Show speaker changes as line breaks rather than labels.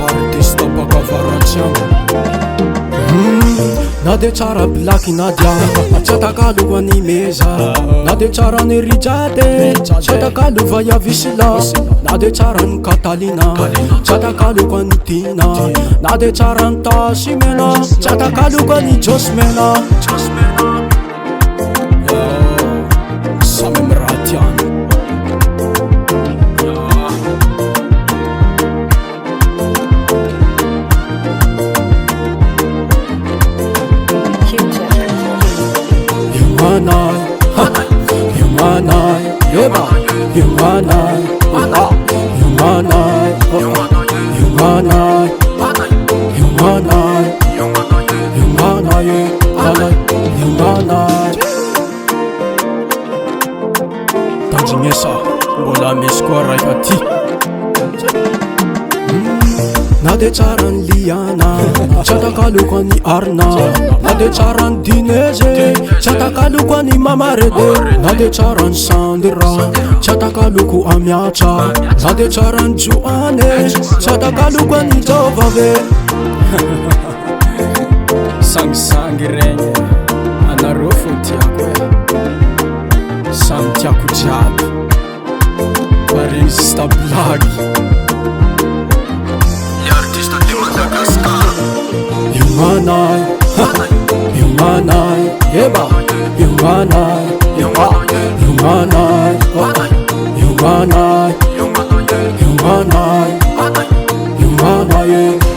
Artista pakavaratsiagna na de tsara blaky na dia tsy atakaloko any meza na de tsara ny rijade tsy atakalova yavisila na de tsara ny katalina tsy atakaloko any tina na de tsara ny tasimena tsy atakaloko any josmena samy miraha tiany Humanai, yeba, humanai, humanai, humanai, humanai, humanai, humanai. Tanjinesa, mbola misy koa raika ty. Na de tsara ny liana tsy atakaloko any arina na de tsara ny dineze tsy atakaloko any mamarede na de tsara ny sandra tsy atakaloko amiatra na de tsara ny joane tsy atakaloko any jovave sangisangy regny anareo fo tiako samy tiako jiaby fa regny sista blagy Humanai, humanai, yeba, humanai, humanai, humanai, humanai, humanai, humanai.